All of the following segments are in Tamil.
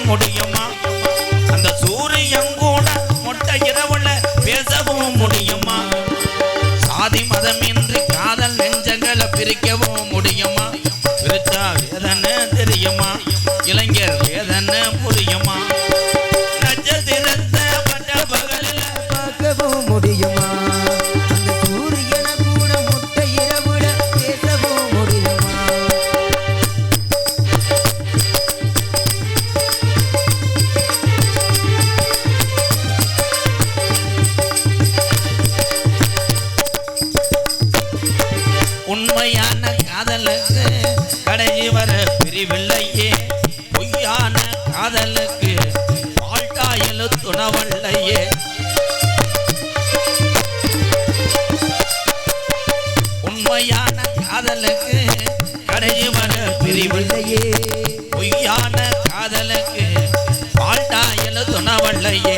முடியுமா? அந்த சூரியன் கூட மொட்டை இரவுல பேசவும் முடியுமா? சாதி மதமின்றி காதல் நெஞ்சங்களை பிரிக்கவும் முடியுமா? பிரிச்சா வேதனை தெரியுமா? இளைஞர் வேதனை புரியுமா? நட்சத்திரத்தை பட்ட பகலில் பார்க்கவும் முடியுமா? அந்த சூரியனை கூட மொட்டை இரவுல பேசவும் முடியுமா? உண்மையான காதலுக்கு கடைசி வர பிரிவில்லையே, பொய்யான காதலுக்கு வாழ்த்தாயலு துணவல்லையே. உண்மையான காதலுக்கு கடைசி வர பிரிவில்லையே, பொய்யான காதலுக்கு வாழ்த்தாயலு துணவல்லையே.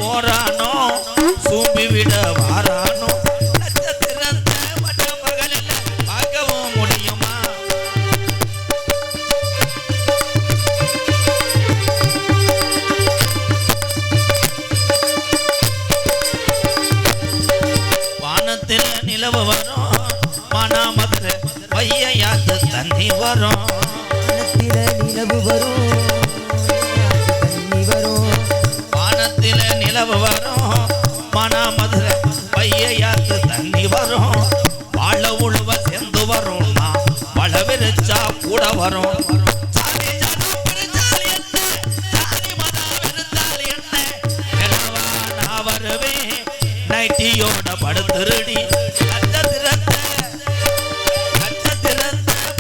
போரானோ சூம்பி விட வாரானோ, நட்சத்திரத்தை வட்ட பகலில் பார்க்கவும் முடியுமா? வானத்தில் நிலவு வரும், மானாமதுரை வையாத்து தண்ணி வரும். வானத்தில நிலவு வரும், தண்ணி வரும். வானத்தில நிலவு வரும், மானாமதுரை வையாத்து தண்ணி வரும். வாழ உழுவ சேர்ந்து வரும், வள விரிச்சா கூட வரும். நைட்டியோட படுத்துருடி நட்சத்திரத்தை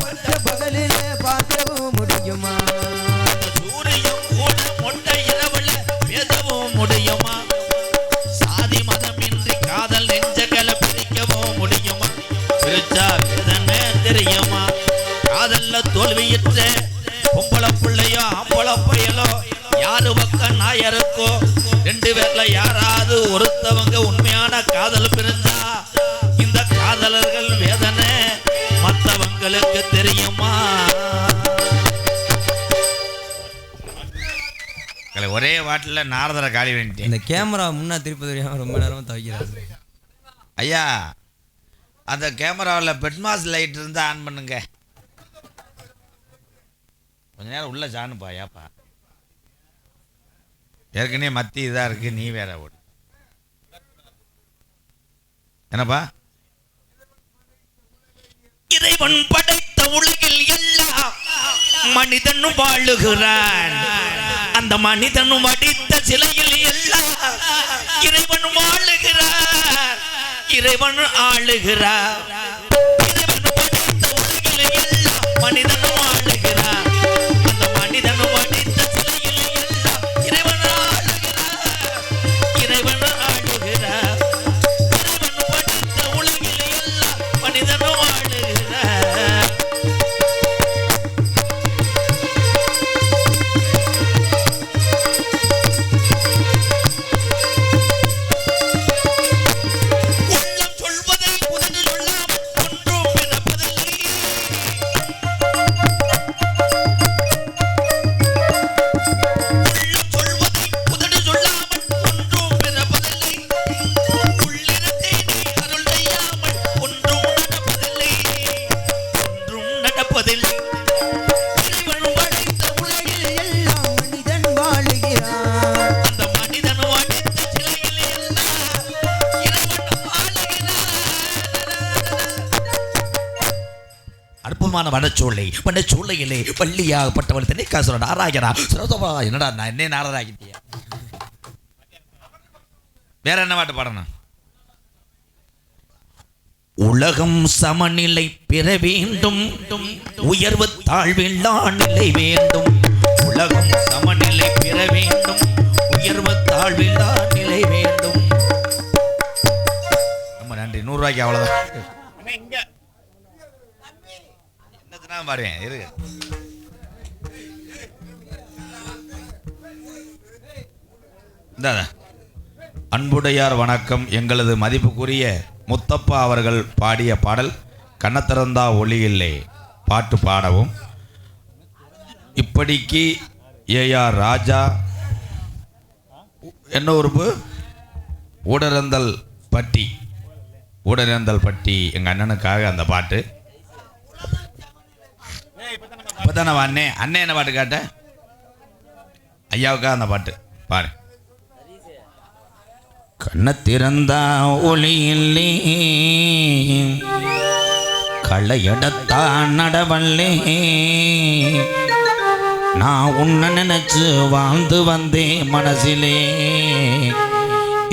பட்ட பகலில பார்க்கவும் முடியுமா? சூரியன் கூட மொட்டை இரவுல பேசவும் முடியுமா? சாதி மதமின்றி காதல் நெஞ்சங்களை பிரிக்கவும் முடியுமா? பிரிச்சா வேதனை தெரியுமா? காதல்ல தோல்வியிற்ற பொம்பளை பிள்ளையோ ஆம்பளை பயலோ யாரு பக்கம் நாயருக்கோ ரெண்டு பேர்ல யாராவது ஒருத்தவங்க உண்மையான காதல் பிரிஞ்சா இந்த காதலர்கள் வேதனை மற்றவங்களுக்கு தெரியுமா? ஒரே வாட்டில் நாரதரை காலி வேண்டிட்டேன். இந்த கேமரா முன்னா திருப்பி தெரியாம ரொம்ப நேரமா தவிக்கிறாரு. ஐயா, அந்த கேமராவில் பெட்மாஸ் லைட் இருந்தால் ஆன் பண்ணுங்க. கொஞ்ச நேரம் உள்ள ஜானுப்பா. ஏப்பா ஏற்கனவே மத்தி இதாக இருக்கு, நீ வேற ஓடு. என்னப்பா? இறைவன் படைத்த உலகில் எல்லாம் மனிதனும் வாழுகிறான். அந்த மனிதனும் வடித்த சிலையில் எல்லாம் இறைவன் வாழுகிறார், இறைவன் ஆளுகிறார். இறைவன் படைத்த உலகில் எல்லாம் மனிதனும் வாழுகிறார். அந்த மனிதனும் வடித்த சிலையில் எல்லாம் இறைவன் ஆளுகிறார், இறைவன் ஆளுகிறார். இறைவன் படைத்த உலகில் எல்லாம் மனிதனும் வாழுகிறார். வனச்சோலையிலே வள்ளியாகப்பட்டவள் தென்னைக்காசுர நாராயணா சரோதமா. என்னடா நான் என்ன நாரதாகிட்டியா? வேற என்ன பாட்டு பாடணும்? உலகம் சமநிலை பெற வேண்டும், உயர்வு தாழ்வில்லா நிலை வேண்டும். உலகம் சமநிலை பெற வேண்டும், உயர்வு தாழ்வில்லா நிலை வேண்டும். ரொம்ப நன்றி. 100 ரூபாய்க்கு அவ்வளவுதான். பாடுவேன் இருக்கு. அன்புடையார் வணக்கம். எங்களது மதிப்புக்குரிய முத்தப்பா அவர்கள் பாடிய பாடல் கண்ணத்திறந்தா ஒளி இல்லை பாட்டு பாடவும் இப்படிக்கு ஏஆர் ராஜா என்ன உறுப்பு ஊடரந்தல் பட்டி எங்கள் அண்ணனுக்காக அந்த பாட்டு இப்போ தானே அண்ணே என்ன பாட்டு கேட்ட ஐயாவுக்காக அந்த பாட்டு பாரு. கண்ணத்திறந்தா ஒளி இல்லை களையடத்தா நடவல்லே நான் உன்னை நினைச்சு வாழ்ந்து வந்தேன் மனசிலே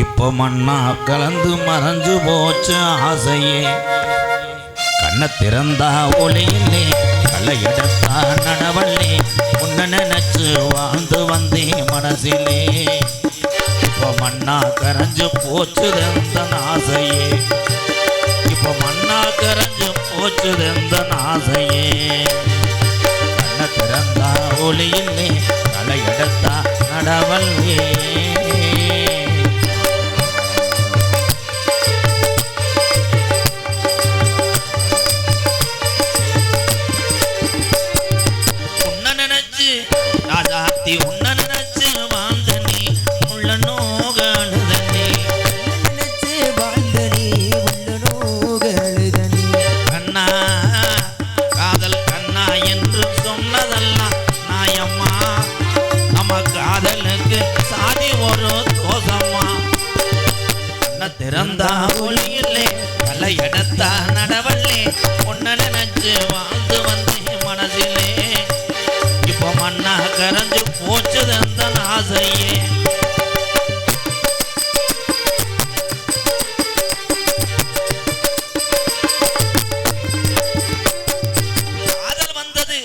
இப்போ மண்ணா கலந்து மறைஞ்சு போச்சு ஆசையே. கண்ணை திறந்தா ஒளியில்லே களையடத்தா நடவல்லே உன்னை நினைச்சு வாழ்ந்து வந்தேன் மனசிலே இப்போ மண்ணா கரைஞ்சு போச்சுதெந்த ஆசையே. இப்போ மண்ணா கரைஞ்சு போச்சுதெந்த ஆசையே. கண்ணை திறந்தா ஒளியில்லே களையடத்தா நடவல்லே. உன்னை நினைச்சு ராஜாத்தி உன்னை நினைச்சு வாழ்ந்தனே உள்ள நோகழுதனே நினைச்சு வாழ்ந்தனே உள்ள நோகழுதனே. கண்ணா காதல் கண்ணா என்று சொன்னதெல்லாம் நாயம்மா நம்ம காதலுக்கு சாதி ஒரு தோசம்மா. கண்ணை திறந்தா ஒளியில்லே களையடத்தா நடவல்லே உன்னை நினைச்சு வாழ்ந்து வந்தேன் மனசிலே இப்போ மண்ணா கரைஞ்சு போச்சுதெந்த ஆசையே. காதல் வந்தது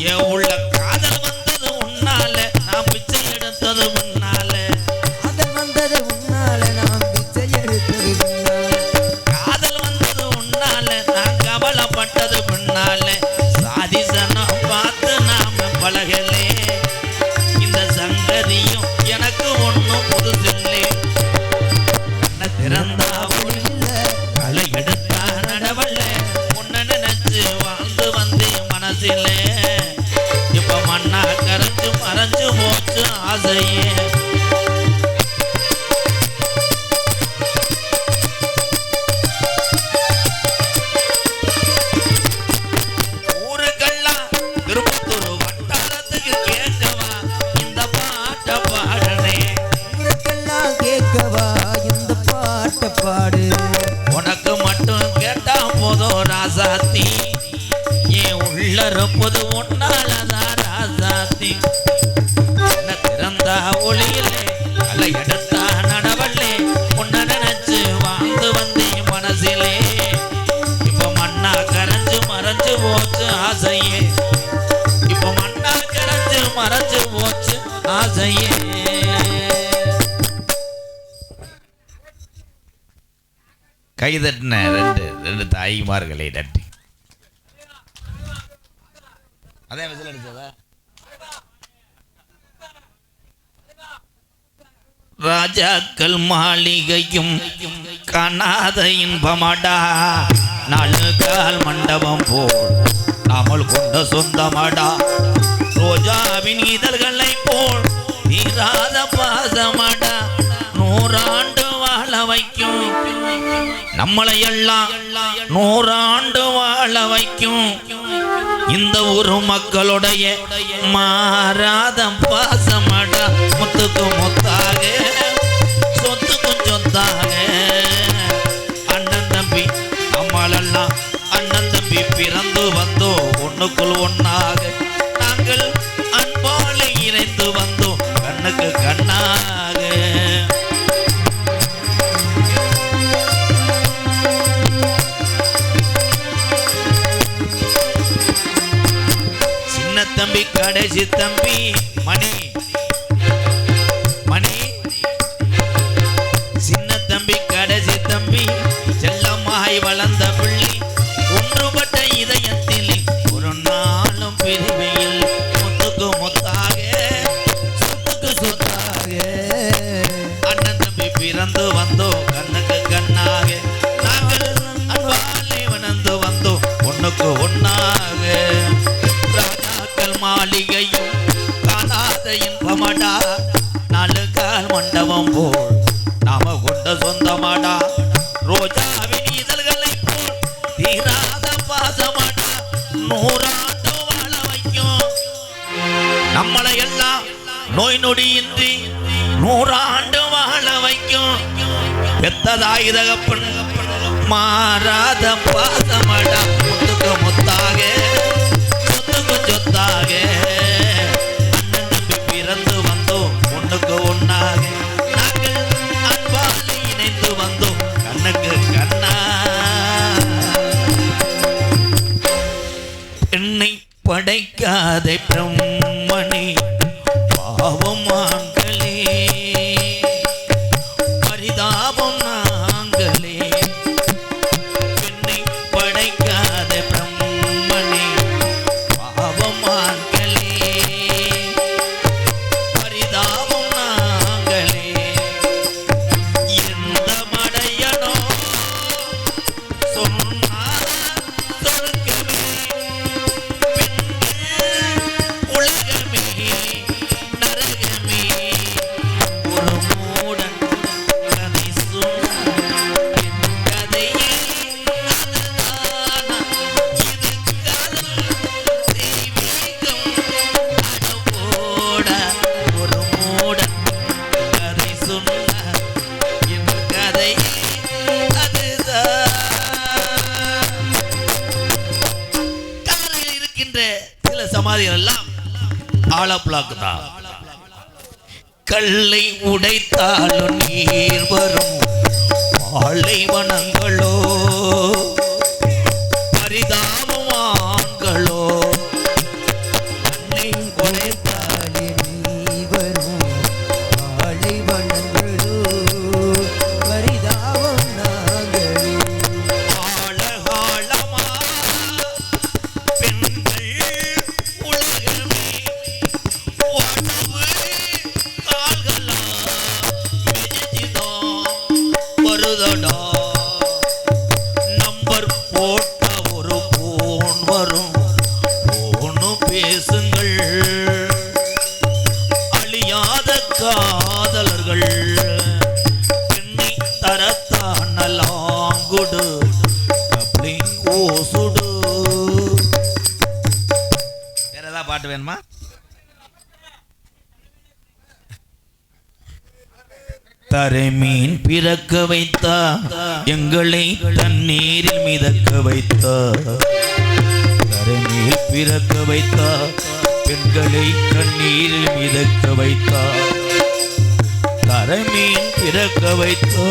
என் உள்ள காதல் வந்தது உன்னால நான் பிச்சை எடுத்தது முன்னால. காதல் வந்தது உன்னால நாம் பிச்சை எடுத்தது பின்னால. காதல் வந்தது உன்னால நான் கவலைப்பட்டது பின்னால. சாதி சனம் பார்த்து நாம பழகலே இந்த சங்கதியும் எனக்கு ஒன்றும் புதுசில்லை. கண்ணை திறந்தா ஒளியில்ல களை எடுத்தா நடவல்ல உன்னை நினைச்சு வாழ்ந்து வந்தேன் மனசிலே இப்ப மண்ணா கரைஞ்சு மறைஞ்சு போச்சு ஆசையே. ஊருக்கெல்லாம் திருப்பத்தூர் வட்டாரத்துக்கு கேட்கவா இந்த பாட்டை பாடனே. ஊருக்கெல்லாம் கேட்கவா இந்த பாட்டை பாடு. உனக்கு மட்டும் கேட்டா போதும் ராசாத்தி ஏன் உள்ள இருப்பது ஒன்னாலதான் ராசாத்தி. கண்ணை திறந்தா ஒளியிலே கலை எடுத்தா நடவல்லே உன்னை நினைச்சு வாழ்ந்து வந்தேன் மனசிலே இப்போ மண்ணா கரைஞ்சு மறைஞ்சு போச்சு ஆசையே. இப்போ மண்ணா கரைஞ்சு மறைஞ்சு போச்சு ஆசையே. கைதட்டின ரெண்டு தாய்மார்களை நன்றி. அதே விசில் அடிச்சதா ராஜாக்கள் மாளிகையும் காணாத இன்பமடா நாலு கால் மண்டபம் போல் நாமல் கொண்ட சொந்தமடா ரோஜாவின் இதழ்களை போல் தீராத பாசமடா நூறாண்டு வாழ வைக்கும் நம்மளை எல்லாம் நூறாண்டு வாழ வைக்கும் இந்த ஊரு மக்களுடைய மாறாத பாசமடா முத்துக்கு முத்தாக சொத்துக்கு சொத்தாக அண்ணன் தம்பி நம்மளெல்லாம் அண்ணன் தம்பி பிறந்து வந்தோம் ஒண்ணுக்குள் ஒன்னாக நாங்கள் அன்பாலே இணைந்து வந்தோம் கண்ணுக்கு கண்ணாக. சின்ன தம்பி கடைசி தம்பி மணி சின்ன தம்பி கடைசி தம்பி செல்லமாய் வளர்ந்த பிள்ளை ஒன்றுபட்ட இதயத்தில் ஒரு நாளும் பிரிவையில் முத்துக்கு முத்தாக சொத்துக்கு சொத்தாக அண்ணன் தம்பி பிறந்து வந்தோம் கண்ணுக்கு கண்ணாக நாங்கள் அன்பாலே வளர்ந்து வந்தோம் பாசமடா நூறாண்டு வாழ வைக்கும். நம்மளை எல்லாம் நோய் நொடியின்றி 100 ஆண்டு வாழ வைக்கும். பெத்ததாய் தகப்பன் மாறாத பாசமடா முத்துக்கு முத்தாக சொத்துக்கு சொத்தாக அண்ணன் தம்பி பிறந்து வந்தோம் ஒண்ணுக்கு ஒண்ணாக நாங்கள் அன்பால் இணைந்து வந்தோம் கண்ணுக்கு கண்ணா. என்னை படைக்காத பிரம்மணி பாவம் ஆண்களே பரிதாபம் நாங்களே. என்னை படைக்காத பிரம்மணி பாவம் ஆண்களே பரிதாபம் நாங்களே. எந்த மடையனோ சொன்னார் சொர்க்கமே உலகமே நரகமே. ஒரு மூடன் கதை சொன்னான் என் கதையே அதுதானா. இது காதல் தெய்வீகம் அடவோட. ஒரு மூடன் கதை சொன்னான் என் கதையே அதுதான். காலையில் இருக்கின்ற சில சமாதிகள் எல்லாம் ஆழப்பிளாக்கு தான். கல்லை உடைத்தாலும் நீர் வரும் பாலைவனங்களோ பரிதாபம் ஆண்களோ. கல்லை உடைத்தாலே நீ வரும் பாலைவனங்களோ பரிதாபம் நாங்களே. ஆழகாலமா பெண்கள் உலகமே உணவு கால்களா மிதிச்சுதான் வருதடா. நம்பர் போட்ட ஒரு போன் வரும் போனு பேசுங்கள். அழியாத காதலர்கள் என்னை தரத்தானலாம் குடு கப்ளிங் ஓசுடு. வேற ஏதாவது பாட்டு வேணுமா? தரைமீன் பிறக்க வைத்தா எங்களை தண்ணீரில் மிதக்க வைத்தா. தரைமீன் பிறக்க வைத்தா பெண்களை கண்ணீரில் மிதக்க வைத்தா. தரைமீன் பிறக்க வைத்தா.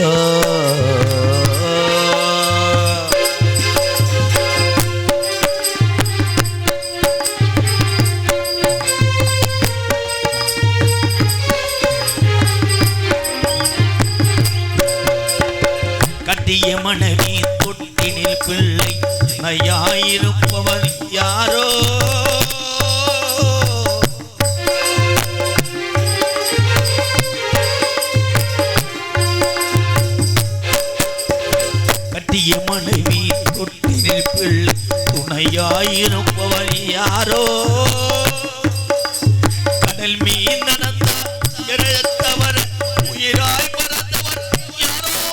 கட்டிய மனைவி தொட்டினில் பிள்ளை நையாயிருப்பவர் யாரோ. கட்டிய மனைவி தொட்டினில் பிள்ளை துணையாயிருப்பவர் யாரோ. கடல் மீன் நடந்தார் இழத்தவர் உயிராய் பறந்தவர் யாரோ.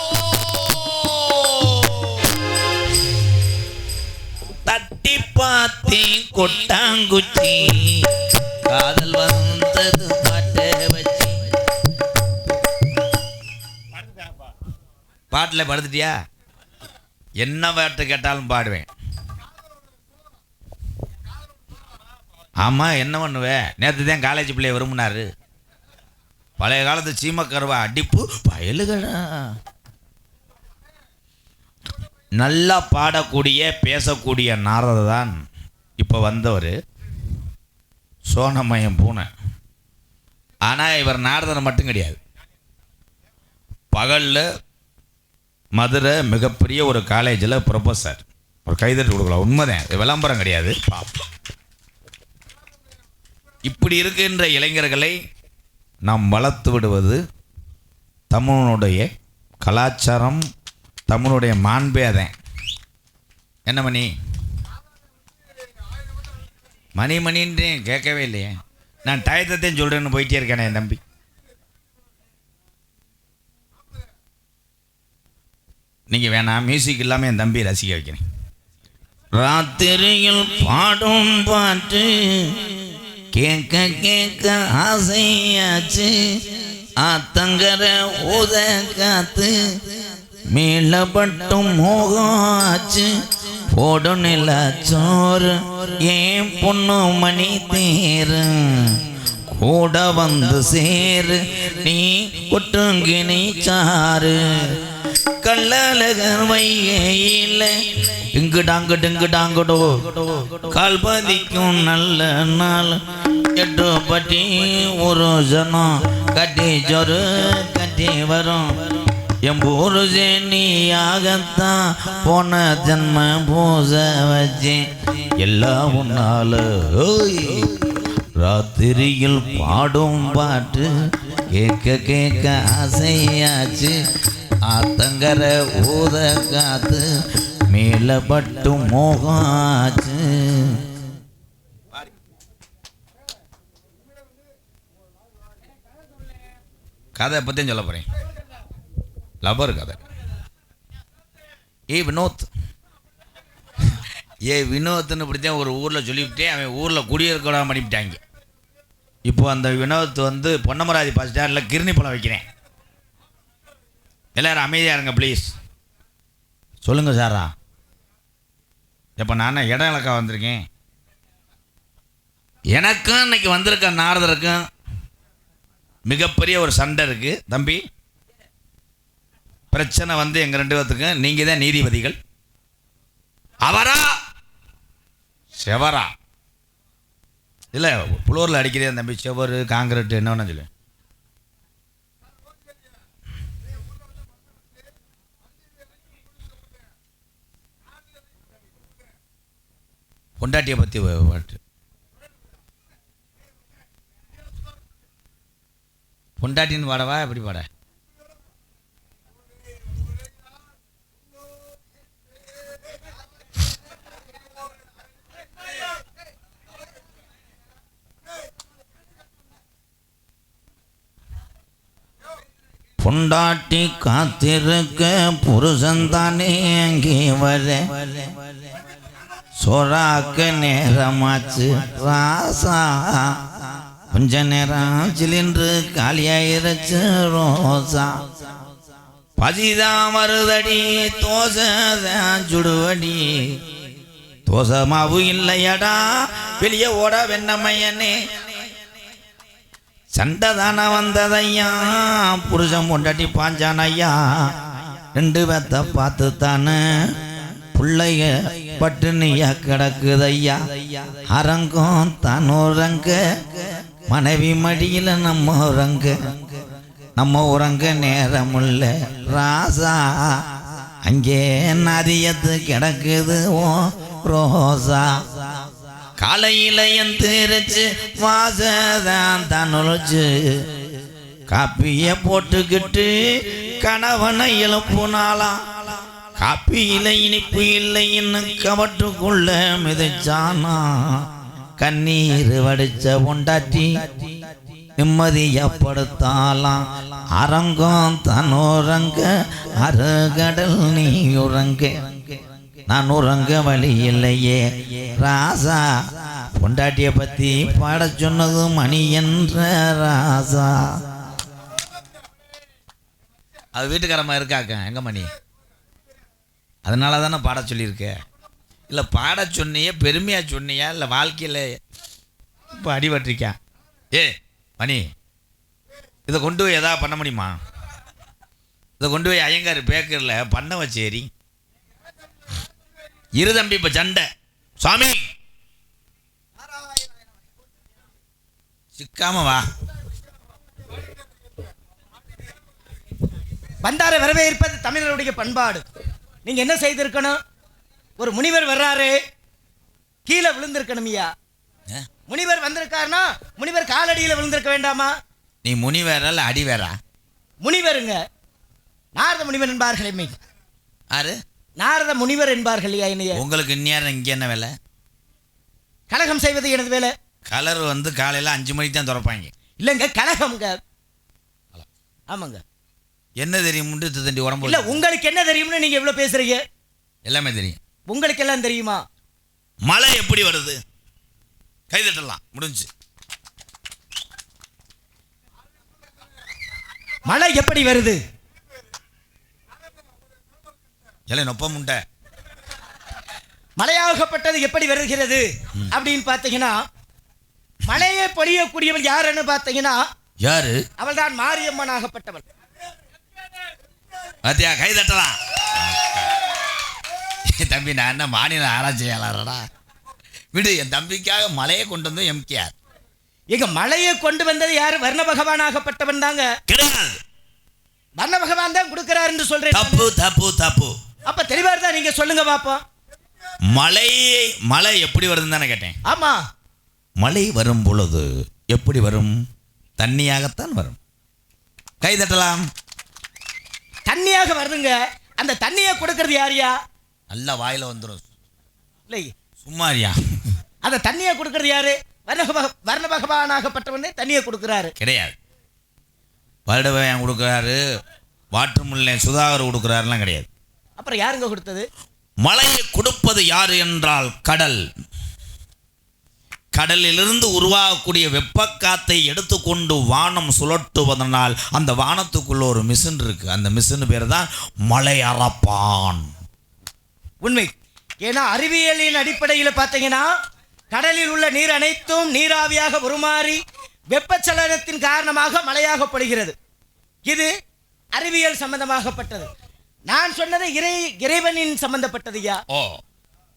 தட்டி பார்த்தேன் கொட்டாங்குச்சி காதல் வந்தது பாட்டை வச்சு. பாட்டில் படுத்துட்டியா? என்ன பாட்டு கேட்டாலும் பாடுவேன். ஆமா, என்ன பண்ணுவேன்? நேற்று தான் காலேஜ் பிள்ளைய விரும்பினாரு. பழைய காலத்து சீமக்கருவா அடிப்பு பயலுகளா. நல்லா பாடக்கூடிய பேசக்கூடிய நாரதர் தான் இப்போ வந்தவர், சோனமயம் பூனை. ஆனால் இவர் நாரதர் மட்டும் கிடையாது. பகலில் மதுரை மிகப்பெரிய ஒரு காலேஜில் ப்ரொஃபஸர். ஒரு கைதட்டு கொடுக்கலாம், உண்மைதான், இது விளம்பரம் கிடையாது. இப்படி இருக்கின்ற இளைஞர்களை நாம் வளர்த்து விடுவது தமிழனுடைய கலாச்சாரம், தமிழுடைய மாண்பேதன். என்ன மணி மணி மணின்னு கேட்கவே இல்லையே. நான் டயத்தையும் சொல்கிறேன்னு போயிட்டே இருக்கேனே என் தம்பி. நீங்கள் வேணாம், மியூசிக் இல்லாமல் என் தம்பி ரசிக்க வைக்கிறேன். ராத்திரியில் பாடும் பாட்டு கேட்க கேட்க ஆசையாச்சு ஆத்தங்கர ஊத காத்து மேலப்பட்டும் மோகாச்சு போடு நிலச்சோறு ஏன் பொண்ணு மணி தேரு கூட வந்து சேரு நீ ஒட்டுங்கினி சாரு கள்ளழகர் வையில இங்குடாங்குடோ கால்பதிக்கும் நல்ல நாள் 8 பட்டி ஒரு ஜனம் கட்டி ஜொரு கட்டி வரும் எம்பூரு நீயாகத்தான் போன ஜன்ம பூச வச்சேன் எல்லாம் உன்னால ராத்திரியில் பாடும் பாட்டு கேட்க கேட்க ஆசையாச்சு ஆத்தங்கர ஊத காத்து மேல பட்டு மோகாச்சு. கதை பற்றியும் சொல்ல போகிறேன். லவர் கதை. வினோத்னு இப்படித்தான் ஒரு ஊரில் சொல்லிவிட்டே அவன் ஊரில் குடியிருக்க பண்ணிவிட்டாங்க. இப்போ அந்த வினோத் வந்து பொன்னமராதி பஸ் ஸ்டாண்டில் கிருணி பழம் வைக்கிறேன். எல்லோரும் அமைதியாக இருங்க ப்ளீஸ். சொல்லுங்கள் சாரா. இப்போ நான் இடம் இலக்கா வந்திருக்கேன். எனக்கும் இன்னைக்கு வந்திருக்க நாரதருக்கும் மிகப்பெரிய ஒரு சண்டை இருக்குது தம்பி. பிரச்சனை வந்து எங்கள் 2 பேர்த்துக்கும் நீங்கள் தான் நீதிபதிகள். அவரா செவரா இல்லை புளூரில் அடிக்கிறேன் தம்பி. செவரு காங்கிரீட்டு என்ன வேணா சொல்லு. பொண்டாட்டியை பற்றி பாட்டு. பொண்டாட்டின்னு பாடவா எப்படி பாட? பொண்டாட்டி காத்திருக்க புருஷன்தானே அங்கே வர சோறாக்க நேரமாச்சு ராசா கொஞ்ச நேரம் சிலின்று காலியாயிருச்சு ரோசா பசிதான் வருதடி தோசை தான் சுடுவடி தோசை மாவு இல்லையடா வெளியே ஓட வெண்ணமையனே சண்டை தானே வந்ததையா புருஷன் பொண்டாட்டி பாஞ்சான் ஐயா 2 பேத்த பார்த்து தானே பிள்ளைய பட்டுனியா கிடக்குதையா அரங்கம் தானோரங்க மனைவி மடியில் நம்ம உறங்க நேரமுள்ள ராசா அங்கே நதியத்து கிடக்குது ஓ ரோசா காலையில் எந்திரிச்சு வாசதான் தனுச்சு காப்பிய போட்டுக்கிட்டு கணவனை எழுப்புனாலாம் காப்பியில இனிப்பு இல்லை இன்னும் கவட்டுக்குள்ள மிதிச்சானா கண்ணீர் வடிச்ச பொண்டாட்டி நிம்மதியப்படுத்தாலாம் அரங்கம் தனோரங்க அருகடல் நீ உறங்க நான் உறங்க வழி இல்லையே ராசா பொண்டாட்டிய பத்தி பாட சொன்னது மணி என்ற ராசா. அது வீட்டுக்காரமா இருக்காக்க எங்க மணி அதனால தானே பாட சொல்லியிருக்க. இல்லை பாட சொன்னியா பெருமையாக சொன்னியா இல்லை வாழ்க்கையில் இப்போ அடிபட்டிருக்கா? மணி இதை கொண்டு போய் எதாவது பண்ண முடியுமா? இதை கொண்டு போய் ஐயங்கார் பேக்கரில் பண்ண வச்சேரி இரு தம்பி. இப்போ சண்டை சாமி சிக்காம வா. வந்தாரை வரவேற்பது தமிழருடைய பண்பாடு. நீங்க என்ன செய்திருக்கணும்? ஒரு முனிவர் வர்றாரு, கீழே விழுந்திருக்கணும். ஐயா முனிவர் வந்திருக்காருன்னா முனிவர் காலடியில் விழுந்திருக்க வேண்டாமா? நீ முனிவர் அல்ல அடிவேரா? முனிவருங்க, நாரத முனிவர் என்பார்கள். யாரு? நாரத முனிவர் என்பார்கள். உங்களுக்கு இந்நேரம் இங்கே என்ன வேலை? கலகம் செய்வது எனது வேலை. கலர் வந்து காலையில் 5 மணிக்கு தான் திறப்பாங்க. இல்லைங்க, கலகம்ங்க. ஆமாங்க. என்ன தெரியும்? முண்டு தண்டி உடம்பு. இல்லை, உங்களுக்கு என்ன தெரியும்னு நீங்க எவ்வளவு பேசுறீங்க? எல்லாமே தெரியும். உங்களுக்கு எல்லாம் தெரியுமா? மழை எப்படி வருது? கைதட்டலாம், முடிஞ்சு. மழை எப்படி வருது? இல்லை நொப்ப முண்டை. மழையாகப்பட்டது எப்படி வருகிறது அப்படின்னு பார்த்தீங்கன்னா, மழையை பொழியக்கூடியவள் யாருன்னு பார்த்தீங்கன்னா, யாரு? அவள் தான் மாரியம்மன் ஆகப்பட்டவள். பாத்தியா, கைதட்டலாம். தம்பி, நான் என்ன மாநில ஆராய்ச்சியாளரடா? விடு, என் தம்பிக்காக மழையை கொண்டு வந்து எம்கேஆர். எங்க மழையை கொண்டு வந்தது யாரு? வர்ண பகவான் ஆகப்பட்டவன் தாங்க. கிடையாது, வர்ண பகவான் தான் கொடுக்கிறார் என்று சொல்றேன். தப்பு தப்பு தப்பு. அப்ப தெளிவா தான் நீங்க சொல்லுங்க பாப்போம். மழை எப்படி வருதுன்னு தானே கேட்டேன். ஆமா, மழை வரும் பொழுது எப்படி வரும்? தண்ணியாகத்தான் வரும். கைதட்டலாம். தண்ணியாக வருதுங்க. அந்த தண்ணியை கொடுக்கிறது யாரியா? நல்ல வாயில வந்துடும். இல்லை, சும்மாரியா? அந்த தண்ணியை கொடுக்கிறது யாரு? வர்ண பகவான் ஆகப்பட்டவனே தண்ணியை கொடுக்கிறாரு. கிடையாது. வருடவன் கொடுக்குறாரு, வாட்டர்முல்லை சுதாகர் கொடுக்குறாருலாம் கிடையாது. அப்புறம் யாருங்க கொடுத்தது? மழையை கொடுப்பது யாரு என்றால் கடல். கடலிலிருந்து உருவாகக்கூடிய வெப்பக்காத்தை எடுத்துக்கொண்டு வானம் சுழட்டுவதனால் அந்த வானத்துக்குள்ள ஒரு மிஷின் இருக்கு. அந்த மிஷின் பேர் தான் மழை அரப்பான். உண்மை. ஏன்னா அறிவியலின் அடிப்படையில் பார்த்தீங்கன்னா, கடலில் உள்ள நீர் அனைத்தும் நீராவியாக உருமாறி வெப்பச்சலனத்தின் காரணமாக மழையாகப்படுகிறது. இது அறிவியல் சம்பந்தமாகப்பட்டது. நான் சொன்னது இறைவனின் சம்பந்தப்பட்டதுயா. ஓ,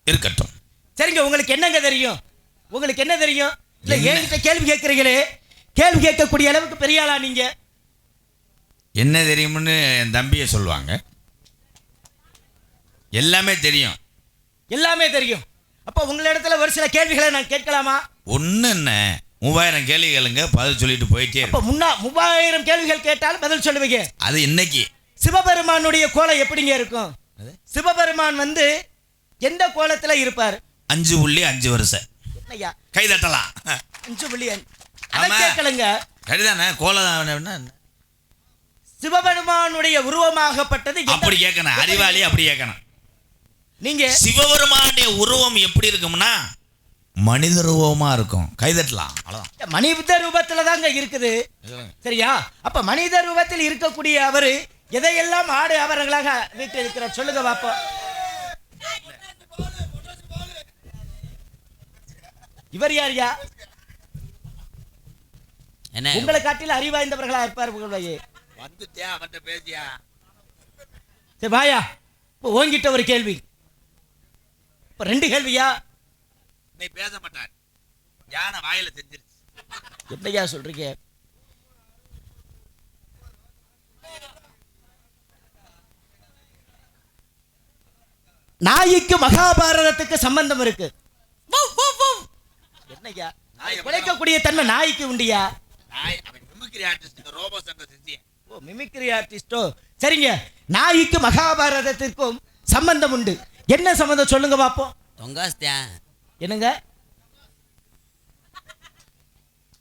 இருக்கட்டும். சரிங்க, உங்களுக்கு என்னங்க தெரியும்? உங்களுக்கு என்ன தெரியும்? இல்லை, என்கிட்ட கேள்வி கேட்குறீங்களே, கேள்வி கேட்கக்கூடிய அளவுக்கு பெரிய ஆளா நீங்க? என்ன தெரியும்னு என் தம்பியை சொல்லுவாங்க. எல்லாமே தெரியும். எல்லாமே தெரியும். அப்போ உங்களிடத்துல ஒரு சில கேள்விகளை நான் கேட்கலாமா? ஒன்று என்ன, 3000 கேள்வி கேளுங்க, பதில் சொல்லிட்டு போயிட்டே அப்போ 3000 கேள்விகள் கேட்டாலும் பதில் சொல்லுவீங்க. அது இன்னைக்கு. சிவபெருமானுடைய கோலம் எப்படிங்க இருக்கும்? சிவபெருமான் வந்து எந்த கோலத்துல இருப்பார்? 5.5 வருஷம். என்னய்யா கைதட்டலாம். 5 பில்லியன் கேட்கலங்க. சரிதானே? கோலம் சிவபெருமானுடைய உருவமாகப்பட்டது அப்படி கேட்கணும். அறிவாளி அப்படி கேட்கணும். நீங்க சிவபெருமானுடைய உருவம் எப்படி இருக்கும்னா மனித ரூபமா இருக்கும். கைதட்டலாம். அவ்வளவுதான். மனித ரூபத்துல தாங்க இருக்குது. சரியா? அப்ப மனித ரூபத்தில் இருக்கக்கூடிய அவரு எதையெல்லாம் ஆடு ஆபரணங்களாக வீட்டு இருக்கிறார் சொல்லுங்க பாப்போம். இவர் யாரியா? என்ன உங்களை காட்டில அறிவாய்ந்தவர்களா இருப்பார். வந்துட்டியா? அவன்கிட்ட பேசியா? சரி வாயா, இப்போ ஓங்கிட்ட ஒரு கேள்வி. இப்போ 2 கேள்வியா? நீ பேச மாட்டார். யானை வாயில செஞ்சிருச்சு. என்னையா சொல்றீங்க? நாய்க்கு மகாபாரதத்துக்கு சம்பந்தம் இருக்கு. என்னையா குலைக்கக்கூடிய தன்மை நாய்க்கு உண்டியா? நாய் அவன் மிமிக்ரி ஆர்டிஸ்ட், ரோபோ சங்க சித்திய. ஓ, மிமிக்ரி ஆர்டிஸ்டோ? சரிங்க, நாய்க்கு மகாபாரதத்திற்கும் சம்பந்தம் உண்டு. என்ன சம்பந்தம் சொல்லுங்க பாப்போம். தொங்காஸ்தியா? என்னங்க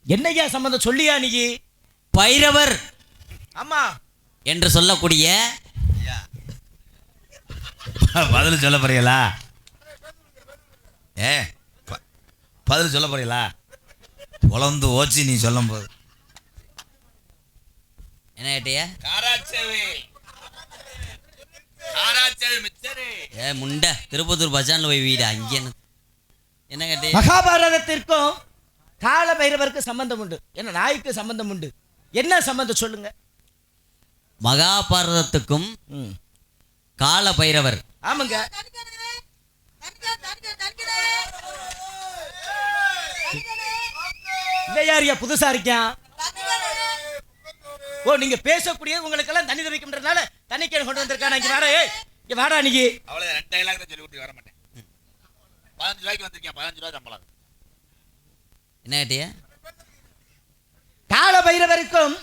என்னையா சம்பந்தம் சொல்லியா நீ? பைரவர் ஆமா என்று சொல்லக்கூடிய பதில் சொல்ல போறீங்களா? பதில் சொல்ல போறீங்களா? உழந்து ஓச்சி நீ சொல்லும் போது என்ன கேட்டியா? முண்டை திருப்பத்தூர் பஸ் ஸ்டாண்ட்ல போய் வீடு அங்கே என்ன கேட்டியா? மகாபாரதத்திற்கும் கால பைரவருக்கு சம்பந்தம் உண்டு. என்ன நாய்க்கு சம்பந்தம் உண்டு. என்ன சம்பந்தம் சொல்லுங்க. மகாபாரதத்துக்கும் கால பைரவர். ஆமாங்க. யாரியா புதுசா இருக்கான்? ஓ, நீங்க பேசக்கூடிய உங்களுக்கெல்லாம் தண்ணி தவிக்கின்றதுனால தண்ணி கேன் கொண்டு வந்திருக்கான். இங்க வாடா, இங்க வாடா. நீ அவ்வளவு 2 டைலாக் தான் சொல்லி கொடுத்து வர மாட்டேன். 15 ரூபாய்க்கு வந்திருக்கேன். 15 ரூபாய் சம்பளம். என்ன கேட்டியா? கால பைரவருக்கும்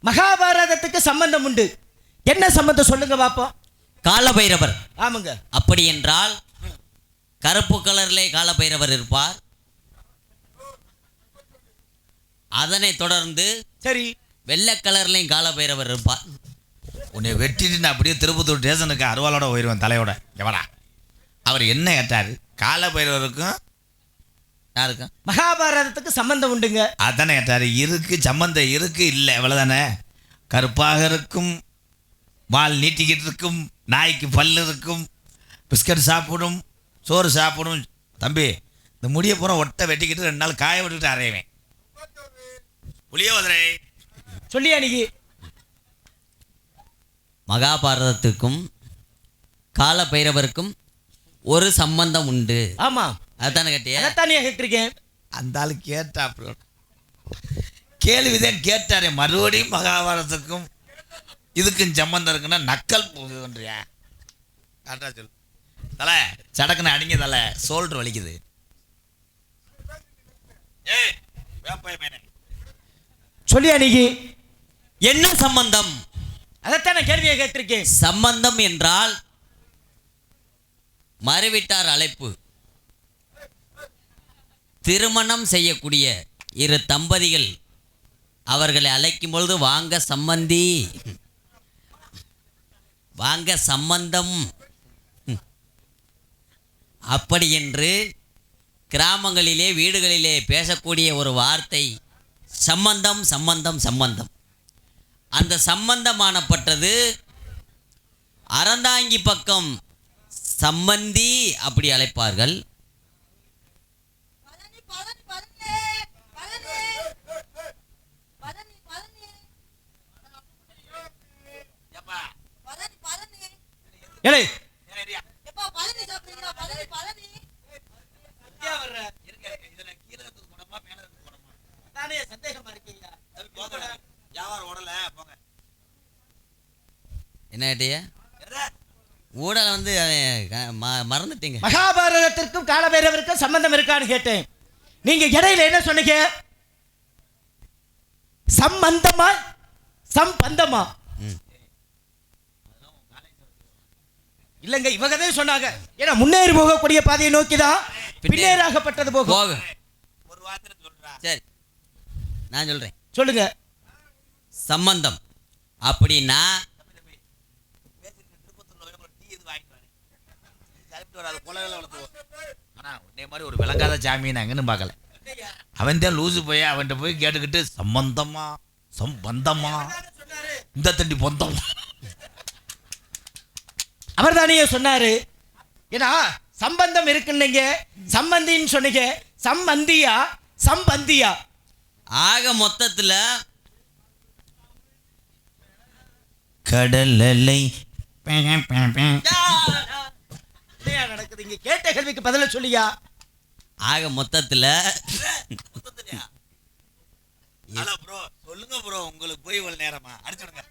மகாபாரதத்துக்கு சம்பந்தம் உண்டு. என்ன சம்பந்தம் சொல்லுங்க பாப்போம். கால பைரவர். ஆமாங்க. அப்படி என்றால் கருப்பு கலர்லே கால பைரவர் இருப்பார். அதனை தொடர்ந்து சரி வெள்ளை கலர்லையும் கால பைரவர் இருப்பார். உன்னை வெட்டிட்டு நான் அப்படியே திருப்பத்தூர் ஸ்டேஷனுக்கு அருவாளோட போயிடுவேன் தலையோட. எவடா அவர் என்ன கேட்டாரு? கால பைரவருக்கும் யாருக்கும் மகாபாரதத்துக்கு சம்பந்தம் உண்டுங்க. அதானே கேட்டார். இருக்கு சம்பந்தம் இருக்கு இல்லை இவ்வளோதானே. கருப்பாக இருக்கும், வால் நீட்டிக்கிட்டு இருக்கும், நாய்க்கு பல்லு இருக்கும், பிஸ்கட் சாப்பிடும், சோறு சாப்பிடும். தம்பி இந்த முடியை பூரா ஒட்டை வெட்டிக்கிட்டு 2 நாள் காய விட்டுக்கிட்டு அரைவேன். புளியோதரை சொல்லியா நீ? மகாபாரதத்துக்கும் கால பைரவருக்கும் ஒரு சம்பந்தம் உண்டு. ஆமா, அதுதானே கேட்டியா? அதைத்தானே கேட்டிருக்கேன். அந்த ஆள் கேட்டா கேள்விதான் கேட்டாரே. மறுபடியும் மகாபாரதத்துக்கும் இதுக்கும் சம்பந்தம் இருக்குன்னா நக்கல் போகுதுன்றியா? கரெக்டா சொல்லு தலை. சடக்குன்னு அடிங்க தலை, சோல்டர் வலிக்குது. சொல்லியா நீ? என்ன சம்பந்தம்? அதைத்தானே கேள்வியை கேட்டிருக்கேன். சம்பந்தம் என்றால் மறுவிட்டார் அழைப்பு. திருமணம் செய்யக்கூடிய இரு தம்பதிகள் அவர்களை அழைக்கும் பொழுது வாங்க சம்பந்தி, வாங்க சம்பந்தம், அப்படி என்று கிராமங்களிலே வீடுகளிலே பேசக்கூடிய ஒரு வார்த்தை சம்பந்தம் சம்பந்தம் சம்பந்தம். அந்த சம்பந்தமானப்பட்டது அறந்தாங்கி பக்கம் சம்பந்தி அப்படி அழைப்பார்கள். ஏலே என்ன கேட்டியா? ஊடலை வந்து மறந்துட்டீங்க. மகாபாரதத்திற்கும் காலபைரவருக்கும் சம்பந்தம் இருக்கான்னு கேட்டேன். நீங்க இடையில என்ன சொன்னீங்க? சம்பந்தமா சம்பந்தமா? இல்லங்க, இவங்கதே சொன்னாங்க. ஏன்னா முன்னேறி போகக்கூடிய பாதையை நோக்கிதான் பின்னேறாகப்பட்டது போகும். போக ஒரு வார்த்தை சொல்றா. சரி, நான் சொல்றேன். சொல்லுங்க. சம்பந்தம் அப்படின்னா மாதிரி ஒரு விளங்காத சாமியை நாங்கன்னு பார்க்கல. அவன் தான் லூசு போய் அவன்கிட்ட போய் கேட்டுக்கிட்டு சம்பந்தமா சம்பந்தமா இந்த தண்டி பொந்தம் அவர் தானே சொன்னாரு. ஏன்னா சம்பந்தம் இருக்குன்னீங்க, சம்பந்தின்னு சொன்னீங்க. சம்பந்தியா சம்பந்தியா? ஆக மொத்தத்தில் கடல் அலை நடக்குது. இங்க கேட்ட கேள்விக்கு பதில சொல்லியா? ஆக மொத்தத்தில் சொல்லுங்க ப்ரோ, உங்களுக்கு போய் இவ்வளவு நேரமா அடிச்சுடுங்க,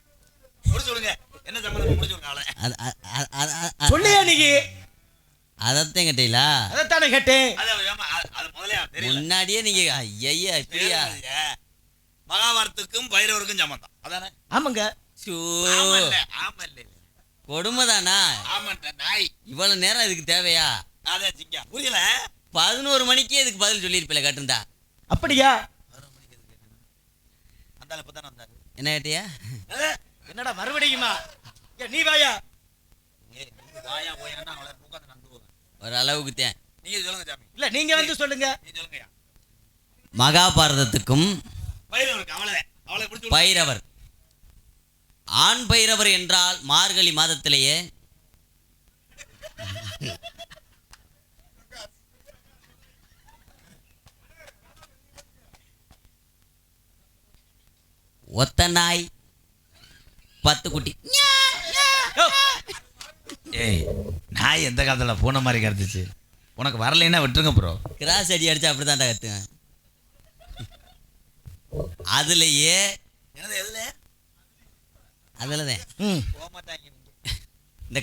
சொல்லுங்க என்ன சம்பந்தம் சொல்லியா நீங்க? அதைத்தான் கேட்டீங்களா? அதைத்தானே கேட்டேன். முன்னாடியே நீங்க ஐயா இப்படியா? மகாபாரத்துக்கும் பைரவருக்கும் சம்பந்தம் அதானே? ஆமாங்க. கொடுமைதானா? நாய் இவ்வளவு நேரம் இதுக்கு தேவையா? புரியல. 11 மணிக்கே இதுக்கு பதில் சொல்லியிருப்பில்ல கேட்டிருந்தா. அப்படியா? என்ன கேட்டியா? என்னடா மறுபடியுமா? நீ வாயா. ஒரு அளவுக்கு தேன். நீங்க சொல்லுங்க சாமி. இல்ல நீங்க வந்து சொல்லுங்க. மகாபாரதத்துக்கும் பைரவருக்கு பைரவர், ஆண் பைரவர் என்றால் மார்கழி மாதத்திலேயே ஒத்த நாய் 10 குட்டி. ஏய், நாய் எந்த காலத்துல பூனை மாதிரி கருத்துச்சு? உனக்கு வரலைன்னா விட்டுருங்க ப்ரோ. கிராஸ் அடி அடிச்சா அப்படித்தான்டா கத்துவேன். அதுலயே அதுலதான் இந்த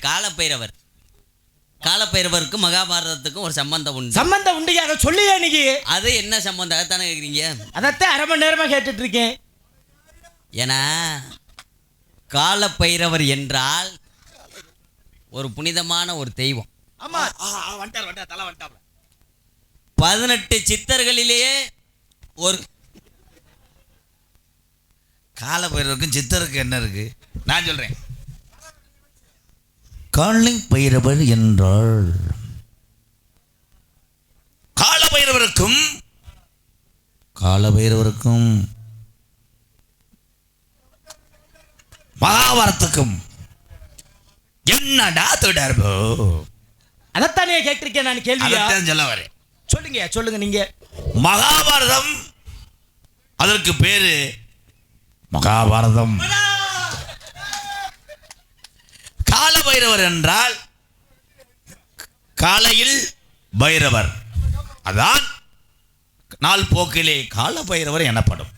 காலப்பைரவருக்கும் மகாபாரதத்துக்கும் ஒரு சம்பந்தம் உண்டு. சம்பந்தம் உண்டு. அதை சொல்லியா நீங்க? அது என்ன சம்பந்தம்? அதைத்தானே கேக்குறீங்க. அதைத்தான் அரை மணி நேரமா கேட்டுட்டு இருக்கேன். ஏன்னா காலப்பைரவர் என்றால் ஒரு புனிதமான ஒரு தெய்வம். ஆமா, 18 சித்தர்களிலேயே ஒரு. கால பைரவருக்கும் சித்தருக்கு என்ன இருக்கு? நான் சொல்றேன். காலை பைரவர் என்றால் பைரவருக்கும் காலபைரவருக்கும் மகாபாரத்துக்கும் என்னடா தொடர்பு? அதைத்தானே கேட்டிருக்கேன் நான் கேள்வியா. அதைத்தான் சொல்ல வரேன். சொல்லுங்க நீங்க. மகாபாரதம் அதற்கு பேரு மகாபாரதம். காலபைரவர் என்றால் காலையில் பைரவர், அதான் நாள் போக்கிலே காலபைரவர் எனப்படும்.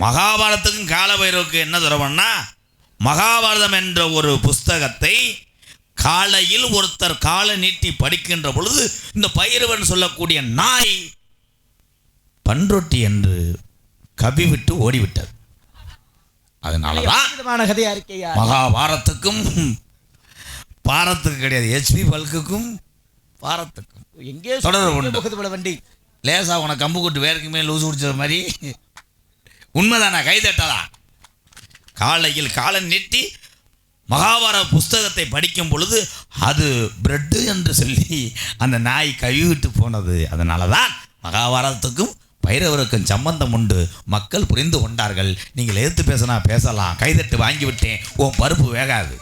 மகாபாரதத்துக்கும் காலபைரவருக்கு என்ன தொடர்புன்னா, மகாபாரதம் என்ற ஒரு புஸ்தகத்தை காலையில் ஒருத்தர் காலை நீட்டி படிக்கின்ற பொழுது இந்த பைரவன் சொல்லக்கூடிய நாய் பன்ரொட்டி என்று கவி விட்டு ஓடிவிட்டது. அதனாலதான் கதையா இருக்கையா. மகாபாரத்துக்கும் பாரத்துக்கு கிடையாது, HP பல்குக்கும் பாரத்துக்கும் எங்கே தொடர்பு உண்டு. வண்டி லேசா உனக்கு கம்பு கொட்டு வேர்க்குமே லூசு குடிச்சது மாதிரி உண்மைதானா? கைதட்டதா? காலையில் காலை நீட்டி மகாபாரத புஸ்தகத்தை படிக்கும் பொழுது அது பிரெட்டு என்று சொல்லி அந்த நாய் கழுவிட்டு போனது. அதனால தான் மகாபாரதத்துக்கும் பைரவருக்கும் சம்பந்தம் உண்டு. மக்கள் புரிந்து கொண்டார்கள். நீங்கள் எதிர்த்து பேசினா பேசலாம், கைதட்டு வாங்கிவிட்டேன், உன் பருப்பு வேகாது.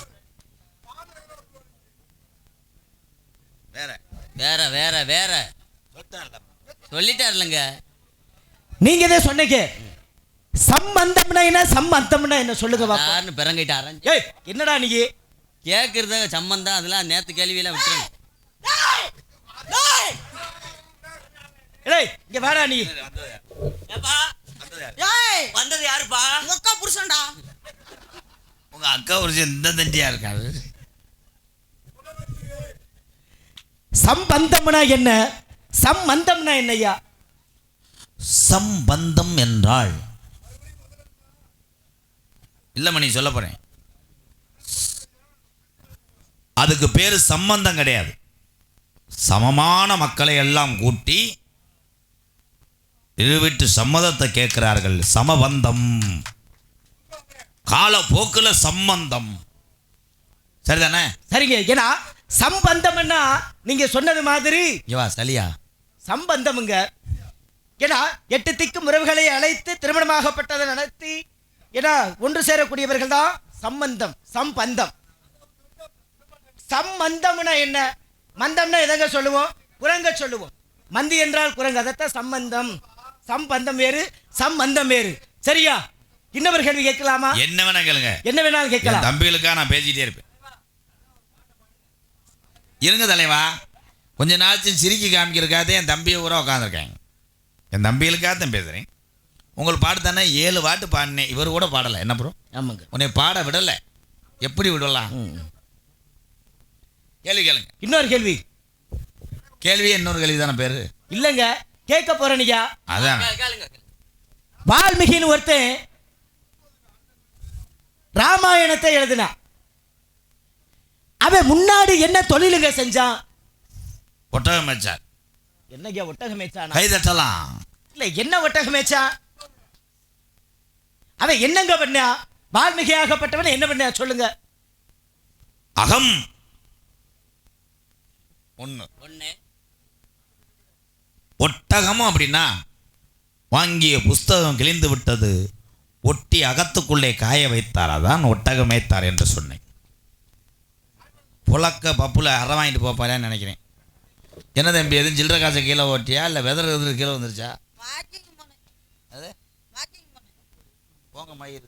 வேற வேற வேற வேற சொல்லிட்டாருலங்க. நீங்க இதே சொன்னீங்க. சம்பந்தம்னா என்ன, சம்பந்தம்னா என்ன சொல்லுங்க பாப்போம். யாருன்னு பிறங்கிட்டு ஆரஞ்சு. ஏய் என்னடா நீ கேட்கறத சம்பந்தம் அதெல்லாம் நேத்து கேள்வியெல்லாம் விட்டுருங்க. ஏய் இங்க வாடா நீ. ஏப்பா வந்தது யாருப்பா? உங்க அக்கா புருஷன்டா. உங்க அக்கா புருஷன் இந்த தண்டியா இருக்காரு. சம்பந்தம்னா என்ன, சம்பந்தம்னா என்னய்யா? சம்பந்தம் என்றால் இல்ல மணி சொல்ல போறேன், அதுக்கு பேரு சம்பந்தம் கிடையாது. சமமான மக்களை எல்லாம் கூட்டி இருவிட்டு சம்மதத்தை கேட்கிறார்கள். சமபந்தம், காலப்போக்குல சம்பந்தம். சரிதானே? சரிங்க. ஏன்னா சம்பந்தம்னா நீங்க சொன்னது மாதிரி இவா சலியா சம்பந்தமுங்க. ஏன்னா 8 திக்கும் உறவுகளை அழைத்து திருமணமாகப்பட்டதை நடத்தி ஏன்னா ஒன்று சேரக்கூடியவர்கள் தான் சம்பந்தம், சம்பந்தம். சம்பந்தம்னா என்ன? மந்தம்னா எதங்க சொல்லுவோம்? குரங்க சொல்லுவோம். மந்தி என்றால் குரங்கு, அதைத்தான் சம்பந்தம். சம்பந்தம் வேறு, சம்பந்தம் வேறு. சரியா? இன்னொரு கேள்வி கேட்கலாமா? என்ன வேணா கேளுங்க. என்ன வேணாலும் கேட்கலாம். தம்பிகளுக்காக நான் பேசிட்டே இருப்பேன். இருங்க தலைவா, கொஞ்ச நாள் சிரிக்கி காமிக்கிறதுக்காக என் தம்பியை ஊரா உட்காந்துருக்காங்க. என் தம்பிகளுக்காக தான் பேசுகிறேன். உங்களுக்கு பாட்டு தானே 7 பாட்டு பாடினேன். இவர் கூட பாடலை. என்ன ப்ரோ? ஆமாங்க. உன்னை பாட விடலை, எப்படி விடலாம்? கேள்வி கேளுங்க. இன்னொரு கேள்வி. கேள்வி இன்னொரு கேள்வி தானே பேரு? இல்லைங்க, கேட்க போறேனியா. அதான் வால்மீகின்னு ஒருத்தன் ராமாயணத்தை எழுதினா. அவன் முன்னாடி என்ன தொழிலுங்க செஞ்சான்? ஒட்டகம் மேய்ச்சார். என்னங்க ஒட்டகம் மேய்ச்சானா? கை தட்டலாம். இல்ல, என்ன ஒட்டகம் மேய்ச்சான்? அவன் என்னங்க பண்ணா? வால்மீகி ஆகப்பட்டவன் என்ன பண்ணா சொல்லுங்க. அகம் ஒண்ணு. ஒட்டகம் அப்படின்னா வாங்கிய புஸ்தகம் கிழிந்து விட்டது, ஒட்டி அகத்துக்குள்ளே காய வைத்தார், அதான் ஒட்டகம் மேய்த்தார் என்று சொன்னேன். புழக்க பப்புல அரை வாங்கிட்டு போப்பாரான்னு நினைக்கிறேன். என்ன தம்பி, எதுவும் சில்லற காசை கீழே ஓட்டியா இல்லை வெதர் கீழே வந்துருச்சா? அது போங்க மயிறு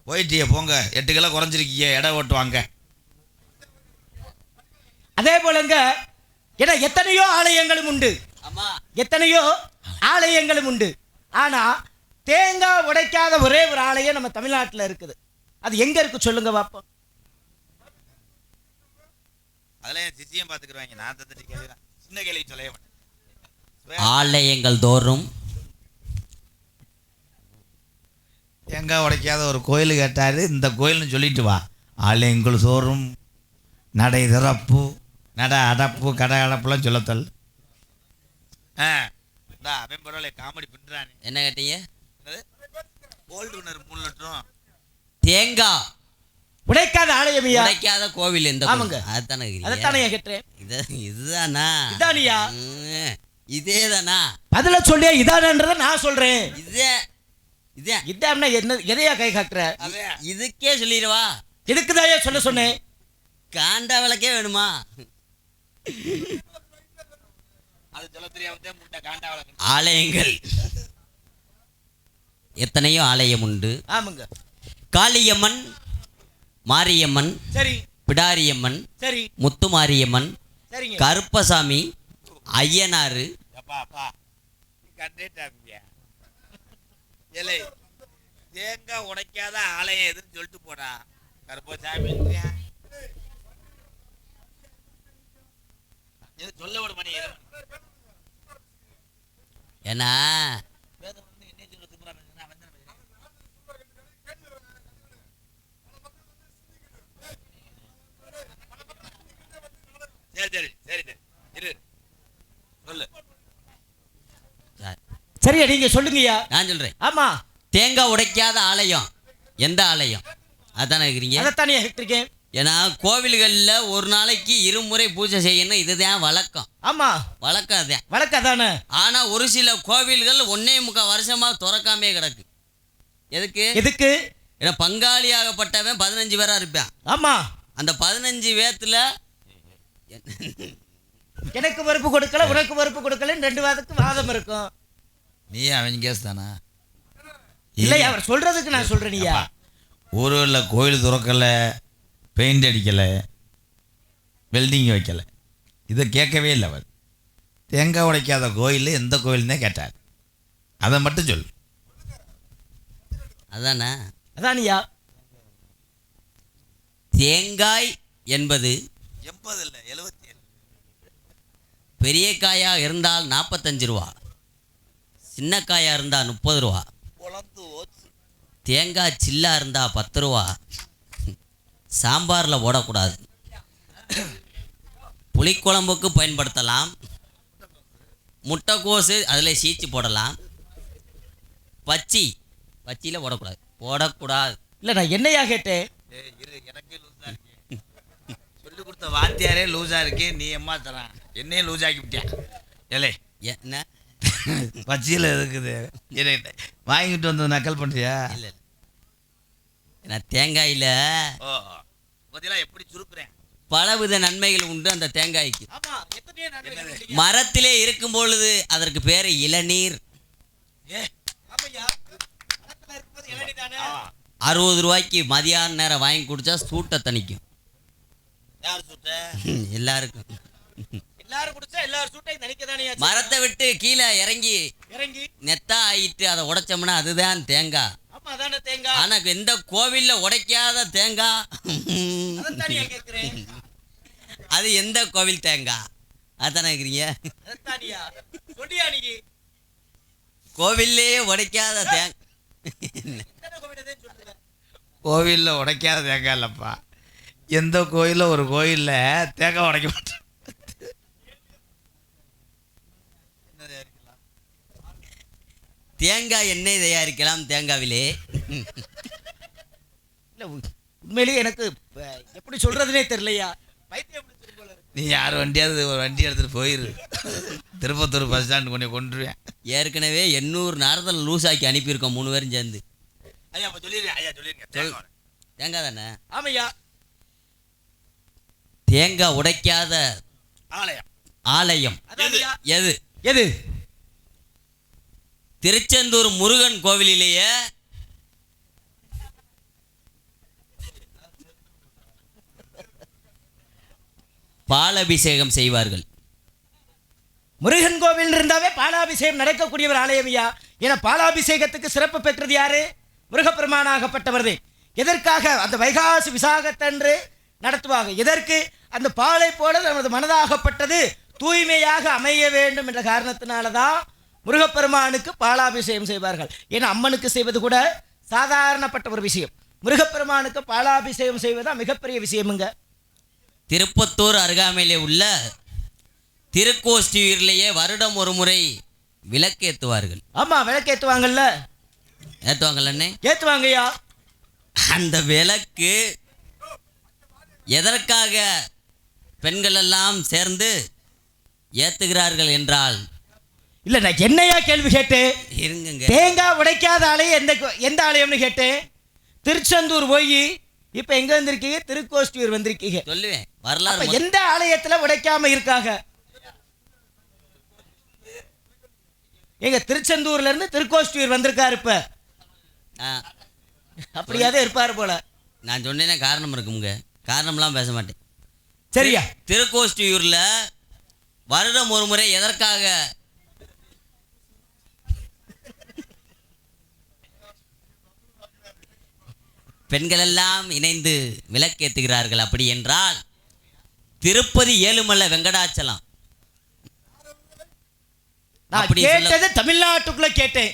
போயிட்டிய போங்க, 8 கிலோ குறைஞ்சிருக்கீங்க, எடை ஓட்டு வாங்க. அதே போலங்க ஏன்னா எத்தனையோ ஆலயங்களும் உண்டு. ஆமா, எத்தனையோ ஆலயங்களும் உண்டு. ஆனா தேங்காய் உடைக்காத ஒரே ஒரு ஆலயம் நம்ம தமிழ்நாட்டில் இருக்குது. அது எங்க இருக்கு சொல்லுங்க பாப்போம். அதெல்லாம் என் சித்தியம் பார்த்துக்குருவாங்க. நான் தந்துட்டு கேள்வி சின்ன கேள்வி சொல்ல மாட்டேன். ஆலயங்கள் தோறும் தேங்காய் உடைக்காத ஒரு கோயில் கேட்டாரு, இந்த கோயில்னு சொல்லிட்டு வா. ஆலயங்கள் தோறும் நடை திறப்பு, நட அடப்பு, கடை அடப்புலாம் சொல்லத்தல். அவன் பரவாயில்ல, காமெடி பண்ணுறானே. என்ன கேட்டீங்க? கோல்டு வினர் 3 லட்சம். தேங்காய் உடைக்காத ஆலயம், உடைக்காத கோவில் எந்த? ஆமாங்க, அதுதானே அதைத்தானே கேட்டேன். இதுதானா? இதானியா? இதேதானா? பதில சொல்லியா இதானன்றத நான் சொல்றேன். இதே இதான்னா என்ன? எதையா கை காட்டுற? இதுக்கே சொல்லிடுவா. எதுக்குதாயா சொல்ல சொன்னேன்? காண்டா விளக்கே வேணுமா? ஆலயங்கள் எத்தனையோ ஆலயம் உண்டு. ஆமாங்க. காளியம்மன், மாரியம்மன், சரி, பிடாரியம்மன், சரி, முத்துமாரியம்மன், சரிங்க. கருப்பசாமி, ஐயனாரு. தேங்காய் உடைக்காத ஆலயம் எதுன்னு சொல்லிட்டு போடா. கருப்பசாமி சொல்ல விட மணி ஏன்னா சரி சரி சரி இரு சொல்லு. சரியா நீங்க சொல்லுங்கய்யா. நான் சொல்றேன். ஆமா, தேங்காய் உடைக்காத ஆலயம் எந்த ஆலயம்? அதானே இருக்கிறீங்க. அதைத்தானே கேட்டிருக்கேன். ஏன்னா கோவில்களில் ஒரு நாளைக்கு இருமுறை பூஜை செய்யணும். இதுதான் வழக்கம். ஆமா, வழக்கம் அதுதான். வழக்கம் தானே. ஆனால் ஒரு சில கோவில்கள் 1.25 வருஷமா திறக்காமே கிடக்கு. எதுக்கு? எதுக்கு? ஏன்னா பங்காளியாகப்பட்டவன் 15 பேரா இருப்பான். ஆமா, அந்த 15 பேத்துல எனக்கு பொறுப்பு கொடுக்கல, உனக்கு பொறுப்பு கொடுக்கலன்னு 2 வாதத்துக்கு வாதம் இருக்கும். நீ அவன் கேஸ் தானா? இல்லை, அவர் சொல்றதுக்கு நான் சொல்றேன். நீயா ஊரில் கோயில் திறக்கலை, பெயிண்ட் அடிக்கலை, வெல்டிங் வைக்கலை, இதை கேட்கவே இல்லை. அவர் தேங்காய் உடைக்காத கோயில் எந்த கோயில்னே கேட்டார். அதை மட்டும் சொல். அதானே? அதானியா. தேங்காய் என்பது 80 இல்லை 77. பெரிய காயாக இருந்தால் 45 ரூபா, சின்ன காயாக இருந்தால் 30 ரூபா, தேங்காய் சில்லா இருந்தால் 10 ரூபா. சாம்பாரில் போடக்கூடாது. புளிக்குழம்புக்கு பயன்படுத்தலாம். முட்டைக்கோசு அதில் சீச்சு போடலாம். பச்சியில் போடக்கூடாது. இல்லை, நான் என்னையா கேட்டேன்? எனக்கே லூஸா இருக்கு. சொல்லி கொடுத்த வாத்தியாரே லூஸா இருக்கு, நீ எம்மா தரான் என்னையும் லூஸ் ஆக்கி விட்டியா? ஏலே என்ன பச்சியில் இருக்குது வாங்கிட்டு வந்து நக்கல் பண்ணுறியா? இல்லை, ஏன்னா தேங்காயில் ஓ பார்த்தீங்களா எப்படி சுருக்குறேன். பலவித நன்மைகள் உண்டு அந்த தேங்காய்க்கு. ஆமா, எத்தனையோ நன்மைகள். மரத்திலே இருக்கும் பொழுது அதற்கு பேர் இளநீர். 60 ரூபாய்க்கு மதியான நேரம் வாங்கி குடிச்சா சூட்டை தணிக்கும். யார் சுட்ட? எல்லாருக்கும். எல்லாரும் குடிச்சா எல்லாரும் சூட்டை தணிக்கதானே. மரத்தை விட்டு கீழே இறங்கி நெத்தா ஆயிட்டு அதை உடைச்சோம்னா அதுதான் தேங்காய். ஆமா, அதானே தேங்காய். ஆனா எந்த கோவில்ல உடைக்காத தேங்காய் அதைத்தானியா கேட்கிறேன். அது எந்த கோவில் தேங்காய்? அதானே இருக்கிறீங்க. அதைத்தானியா சொல்லியா நீ? கோவில்லே உடைக்காத தேங்காய். கோவிலில் உடைக்காத தேங்காய் இல்லைப்பா, எந்த கோயிலில் ஒரு கோயிலில் தேங்காய் உடைக்க மாட்டேன். தேங்காய் எண்ணெய் தயாரிக்கலாம் தேங்காவிலே. இல்லை, உண்மையிலேயே எனக்கு எப்படி சொல்றதுனே தெரியலையா. நீ யார் வண்டியாவது ஒரு வண்டி எடுத்துகிட்டு போயிரு, திருப்பத்தூர் பஸ் ஸ்டாண்டு கொண்டுருவேன். ஏற்கனவே 800 நாரத்தில் லூஸ் ஆக்கி அனுப்பியிருக்கோம் 3 பேரும் சேர்ந்து. ஐயா சொல்லிடுறேன். ஐயா சொல்லிருங்க. தேங்காய் தானே? ஆமையா. தேங்காய் உடைக்காத ஆலயம் எது? எது? திருச்செந்தூர் முருகன் கோவிலிலேயே பாலாபிஷேகம் செய்வார்கள். முருகன் கோவில் இருந்தாவே பாலாபிஷேகம் நடக்கக்கூடிய ஒரு ஆலயமையா. ஏன்னா பாலாபிஷேகத்துக்கு சிறப்பு பெற்றது யாரு? முருகப்பெருமானாகப்பட்டவரே. எதற்காக? அந்த வைகாசி விசாகத்தன்று நடத்துவாங்க. எதற்கு? அந்த பாலை போல நமது மனதாகப்பட்டது தூய்மையாக அமைய வேண்டும் என்ற காரணத்தினால தான் முருகப்பெருமானுக்கு பாலாபிஷேகம் செய்வார்கள். ஏன்னா அம்மனுக்கு செய்வது கூட சாதாரணப்பட்ட ஒரு விஷயம், முருகப்பெருமானுக்கு பாலாபிஷேகம் செய்வதுதான் மிகப்பெரிய விஷயமுங்க. திருப்பத்தூர் அருகாமையிலே உள்ள திருக்கோஷ்டியூர்லேயே வருடம் ஒரு முறை விளக்கு ஏற்றுவார்கள். ஆமா, விளக்கு ஏற்றுவாங்கல்ல. ஏற்றுவாங்கல்லண்ணே? ஏற்றுவாங்கய்யா. அந்த விளக்கு எதற்காக பெண்கள் எல்லாம் சேர்ந்து ஏத்துகிறார்கள் என்றால் இல்ல நான் என்னையா கேள்வி கேட்டேன்? இருங்க. தேங்காய் உடைக்காத ஆலயம் எந்த ஆலயம்னு கேட்டேன். திருச்செந்தூர் போய் இப்ப எங்க வந்திருக்கீங்க? திருக்கோஷ்டியூர் வந்திருக்கீங்க. சொல்லுவேன் அப்ப வரலாறு. எந்த ஆலயத்துல உடைக்காம இருக்காங்க? எங்க திருச்செந்தூர்ல இருந்து திருக்கோஷ்டியூர் வந்திருக்காரு. இப்ப அப்படியாவது இருப்பாரு போல. நான் சொன்னேன்னா காரணம் இருக்குங்க. காரணம்லாம் பேச மாட்டேன். சரியா? திருக்கோஷ்டியூர்ல வருடம் ஒரு முறை எதற்காக பெண்கள் எல்லாம் இணைந்து விளக்கேற்றுகிறார்கள்? அப்படி என்றால் திருப்பதி ஏழுமலை வெங்கடாச்சலம். நான் கேட்டது தமிழ்நாட்டுக்குள்ள கேட்டேன்.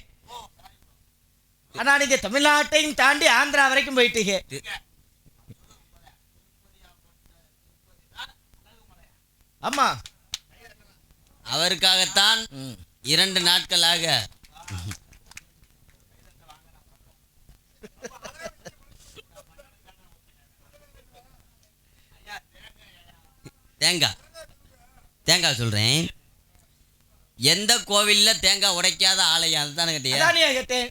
ஆனா நீங்க தமிழ்நாட்டையும் தாண்டி ஆந்திரா வரைக்கும் போயிட்டீங்க. ஆமா, அவருக்காகத்தான் 2 நாட்களாக தேங்காய் சொல்றேன். எந்த கோவில்ல தேங்காய் உடைக்காத ஆலயம்? அதுதானே கேட்டேன்.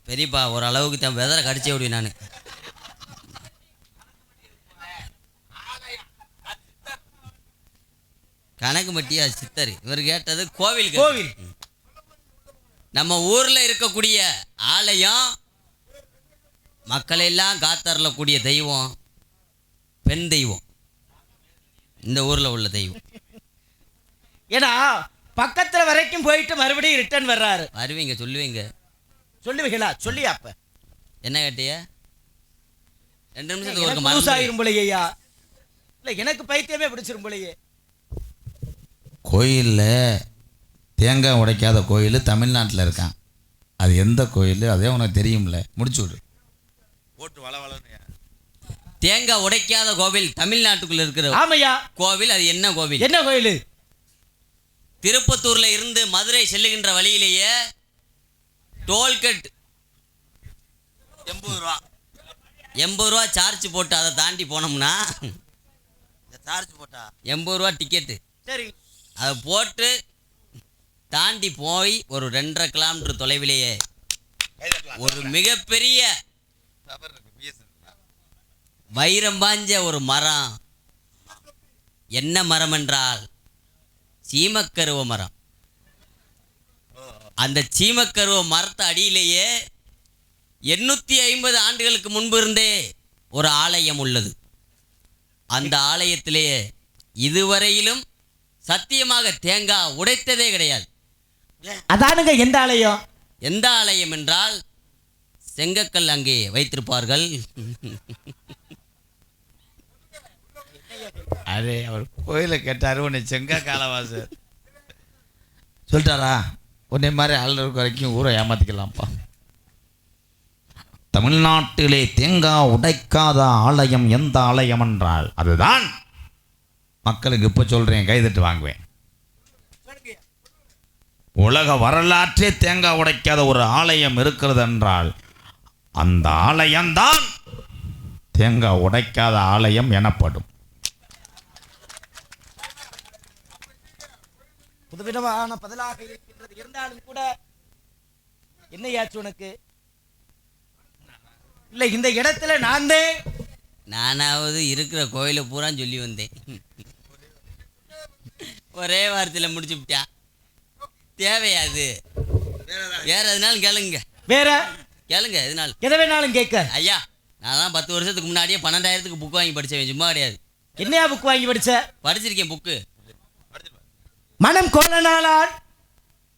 பெரியப்பா ஓரளவுக்கு வெதரை கடிச்சே விடுவேன் நான். கணக்கு மட்டியா சித்தர். இவர் கேட்டது கோவில். கோவில் நம்ம ஊர்ல இருக்கக்கூடிய ஆலயம், மக்களெல்லாம் காத்தரலக்கூடிய தெய்வம் பெண் தெய்வம். இந்த ஊர்ல உள்ள தெய்வம். ஏன்னா பக்கத்துல வரைக்கும் போயிட்டு மறுபடியும் ரிட்டர்ன் வர்றாரு. வருவீங்க, சொல்லுவீங்க. சொல்லுவீங்களா? சொல்லி அப்ப என்ன கேட்டிய? 2 நிமிஷத்துக்கு ஒரு மனசாயிரும் போலையா? இல்ல எனக்கு பைத்தியமே பிடிச்சிரும் போலையே. கோயிலில் தேங்காய் உடைக்காத கோயில் தமிழ்நாட்டில் இருக்கான். அது எந்த கோயில்? அதே உனக்கு தெரியும்ல, முடிச்சு விடு. போட்டு வளவளன்னு. தேங்காய் உடைக்காத கோவில் தமிழ்நாட்டுக்குள்ள இருக்கிற ஆமையா கோவில். அது என்ன கோவில்? என்ன கோயில்? திருப்பத்தூர்ல இருந்து மதுரை செல்லுகின்ற வழியிலேயே டோல்கட் 80 ரூபா சார்ஜ் போட்டு அதை தாண்டி போனோம்னா, சார்ஜ் போட்டா 80 ரூபா டிக்கெட்டு. சரி, அதை போட்டு தாண்டி போய் ஒரு 2.5 கிலோமீட்டர் தொலைவிலேயே ஒரு மிகப்பெரிய வைரம் பாஞ்ச ஒரு மரம். என்ன மரம் என்றால் சீமக்கருவ மரம். அந்த சீமக்கருவ மரத்து அடியிலேயே 850 ஆண்டுகளுக்கு முன்பு இருந்தே ஒரு ஆலயம் உள்ளது. அந்த ஆலயத்திலேயே இதுவரையிலும் சத்தியமாக தேங்காய் உடைத்ததே கிடையாது. அதானுங்க எந்த ஆலயம்? எந்த ஆலயம் என்றால் செங்கக்கல் அங்கே வைத்திருப்பார்கள். அதே அவர் கோயிலை கேட்டார். உன்னை செங்கா காலவாசர் சொல்லிட்டாரா? உன்னை மாதிரி ஆளுநருக்கு வரைக்கும் ஊரை ஏமாத்திக்கலாம்ப்பா. தமிழ்நாட்டிலே தேங்காய் உடைக்காத ஆலயம் எந்த ஆலயம் என்றால் அதுதான். மக்களுக்கு இப்போ சொல்கிறேன், கைதட்டு வாங்குவேன். உலக வரலாற்றே தேங்காய் உடைக்காத ஒரு ஆலயம் இருக்கிறது என்றால் அந்த ஆலயம்தான் தேங்காய் உடைக்காத ஆலயம் எனப்படும். புதுவிதமான பதிலாக இருக்கின்றது. இருந்தாலும் கூட என்னையாச்சு உனக்கு? இல்லை, இந்த இடத்துல நானாவது இருக்கிற கோயிலை பூரா சொல்லி வந்தேன். ஒரே வாரத்தில் முடிச்சு விட்டா. தேவையாது வேற எதுனாலும் கேளுங்க. வேற கேளுங்க எதுனாலும். எதை வேணாலும் கேட்க. ஐயா, நான் தான் 10 வருஷத்துக்கு முன்னாடியே 12,000க்கு புக் வாங்கி படித்தேன். சும்மா கிடையாது. என்னையா புக் வாங்கி படிச்சிருக்கேன். புக்கு மனம் கோணலானால்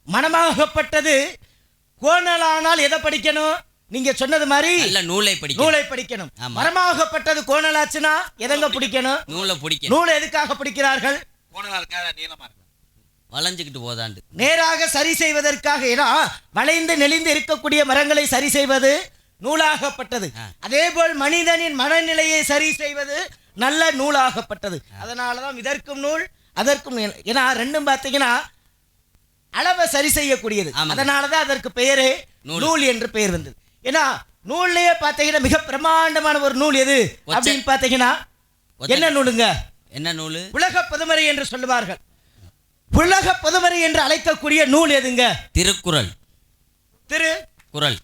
மனமாகப்பட்டது. கோணலானால் எதை படிக்கணும்? நீங்க சொன்னது மாதிரி நல்ல நூலை படிக்கணும். மரமாகப்பட்டது கோணலாச்சுன்னா எதங்க பிடிக்கணும்? நூலை பிடிக்கணும். நூலை எதுக்காக பிடிக்கிறார்கள்? வளைஞ்சுக்கிட்டு போதாண்டு நேராக சரி செய்வதற்காக. ஏன்னா வளைந்து நெளிந்து இருக்கக்கூடிய மரங்களை சரி செய்வது நூலாகப்பட்டது. அதே போல் மனிதனின் மனநிலையை சரி செய்வது நல்ல நூலாகப்பட்டது. அதனாலதான் இதற்கும் நூல் அதற்கும். ஏன்னா ரெண்டும் பார்த்தீங்கன்னா அளவை சரி செய்யக்கூடியது. அதனாலதான் அதற்கு பெயரே நூல் என்று பெயர் வந்தது. ஏன்னா நூல்லையே பார்த்தீங்கன்னா மிக பிரமாண்டமான ஒரு நூல் எது அப்படின்னு பார்த்தீங்கன்னா என்ன நூலுங்க? என்ன நூல்? உலக பொதுமறை என்று சொல்லுவார்கள். உலக பொதுமறை என்று அழைக்கக்கூடிய நூல் எதுங்க? திருக்குறள். திருக்குறள்.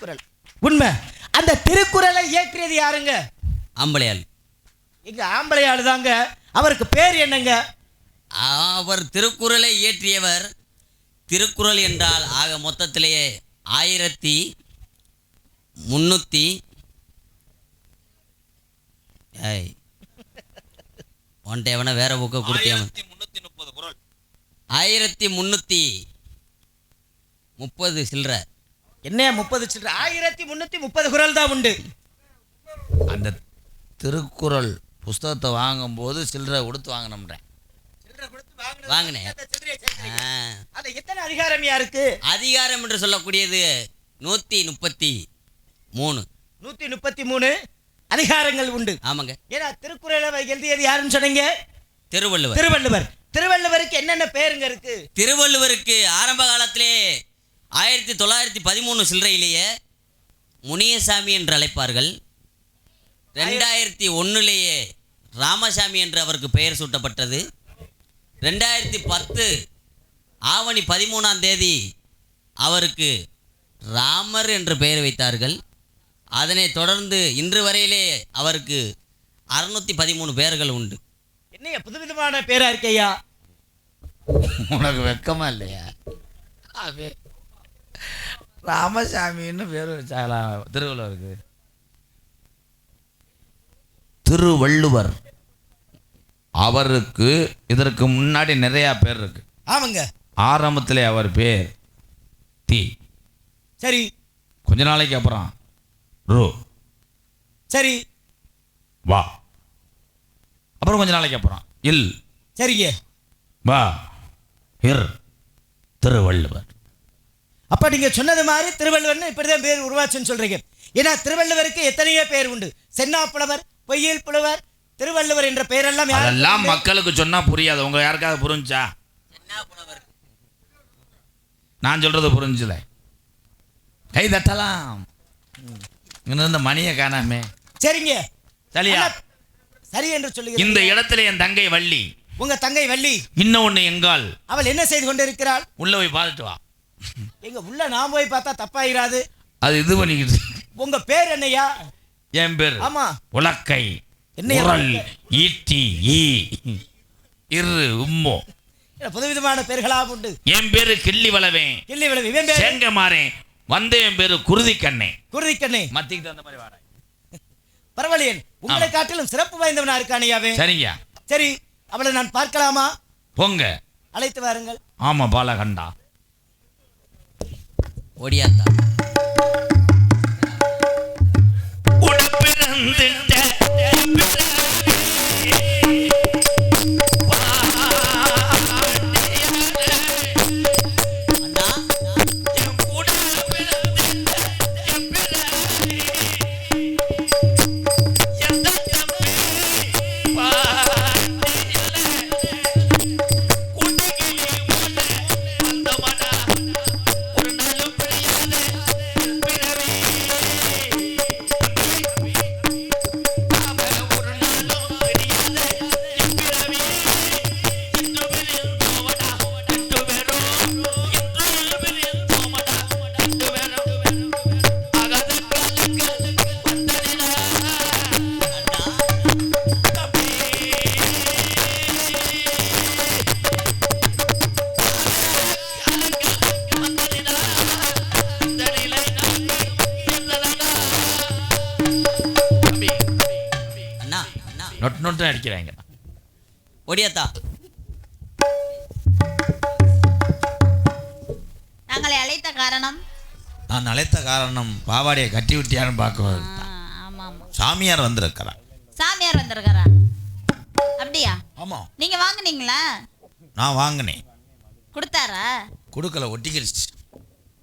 குறள் உண்மை. அந்த திருக்குறளை இயற்றியது யாருங்க? ஆம்பளையாள். இங்க ஆம்பளையாள் தாங்க. அவருக்கு பேர் என்னங்க? அவர் திருக்குறளை இயற்றியவர். திருக்குறள் என்றால் ஆக மொத்தத்திலேயே 1300 ஒன்றையவன வேற புக்கை கொடுத்தியாம 1330 சில்லற. என்ன 30 சில்லற? 1330 குறள் தான் உண்டு. அந்த திருக்குறள் புஸ்தகத்தை வாங்கும்போது சில்லறை கொடுத்து வாங்கினோம்ன்றேன். வாங்கினேன். அது எத்தனை அதிகாரம் இருக்கு? அதிகாரம் என்று சொல்லக்கூடியது 133. 133 அதிகாரங்கள் உண்டு. ஆமாங்க. ஏன்னா திருக்குறளை எழுதியது யாருன்னு சொன்னீங்க? திருவள்ளுவர். திருவள்ளுவர். திருவள்ளுவருக்கு என்னென்ன பேருங்க இருக்கு? திருவள்ளுவருக்கு ஆரம்ப காலத்திலே 1913 சில்லறையிலேயே முனியசாமி என்று அழைப்பார்கள். 2001 ராமசாமி என்று அவருக்கு பெயர் சூட்டப்பட்டது. 2010 ஆவணி 13 அவருக்கு ராமர் என்று பெயர் வைத்தார்கள். அதனை தொடர்ந்து இன்று வரையிலே அவருக்கு 613 பெயர்கள் உண்டு. என்ன புதுவிதமான பேரா இருக்கையா? உனக்கு வெக்கமா இல்லையா? ராமசாமின்னு பேர் வச்சாங்களா திருவள்ளுவருக்கு? திருவள்ளுவர். அவருக்கு இதற்கு முன்னாடி நிறைய பேர் இருக்கு. ஆமாங்க. ஆரம்பத்திலே அவர் பேர் தி. சரி. கொஞ்ச நாளைக்கு அப்புறம் ரோ. சரி. வா. அப்புறம் கொஞ்ச நாளைக்கு அப்புறம் இல். சரிங்க. வா இர். திருவள்ளுவர். அப்ப நீங்க சொன்னது மாதிரி திருவள்ளுவர்னு இப்படிதான் பேர் உருவாச்சுன்னு சொல்றீங்க. ஏன்னா திருவள்ளுவருக்கு எத்தனையோ பேர் உண்டு. சென்னா புலவர், பொய்யில் புலவர், திருவள்ளுவர் என்ற பெயரெல்லாம் அதெல்லாம் மக்களுக்கு சொன்னா புரியாது. உங்க யாருக்காவது புரிஞ்சா? நான் சொல்றது புரிஞ்சல? கை தட்டலாம். இந்த மணியை காணாமே. சரிங்க. சரியா? சரி என்று சொல்லுங்க. இந்த இடத்துல என் தங்கை வள்ளி. உங்க தங்கை வள்ளி இன்னொன்னு எங்கால். அவள் என்ன செய்து கொண்டிருக்கிறாள்? உள்ள போய் பார்த்துட்டு வா. எங்க உள்ள நான் போய் பார்த்தா தப்பாயிராது. அது இது பண்ணிக்கிட்டு. உங்க பேர் என்னையா? என் பேர் ஆமா உலக்கை. என்ன ஈட்டி ஈ இரு உம்மோ. புதுவிதமான பேர்களா உண்டு. என் பேரு கிள்ளி வளவேன். கிள்ளி வளவேன். சேங்க மாறேன். வந்து என் பேரு குருதி கண்ணே. குருதி கண்ணே. மத்திக்கு தகுந்த மாதிரி வாடா. பரவாயில்லையே. உங்களை காட்டிலும் சிறப்பு வாய்ந்தவனா இருக்கானையாவே. சரிங்க. சரி. அவளை நான் பார்க்கலாமா? போங்க. அழைத்து வாருங்கள். ஆமா பாலகண்டா. ஓடியாத்தா. நொட்டு அடிக்கிறாங்க. ஒடியாத்தா. நாங்களை அழைத்த காரணம்? நான் அழைத்த காரணம் பாவாடியை கட்டி விட்டியான்னு பார்க்குவது. ஆமா ஆமா. சாமியார் வந்திருக்கிறார். சாமியார் வந்திருக்கிறா? அப்படியா? ஆமா. நீங்க வாங்குனீங்களா? நான் வாங்கினேன். கொடுத்தாரா? கொடுக்கல, ஒட்டிக்கிடுச்சு.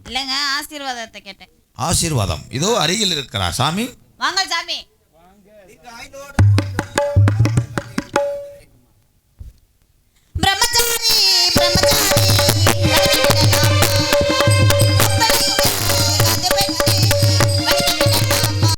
இல்லைங்க, ஆசீர்வாதத்தை கேட்டேன். ஆசீர்வாதம் இதோ அருகில் இருக்கிறா. சாமி வாங்க சாமி. பிரம்மச்சாரி பிரம்மச்சாரி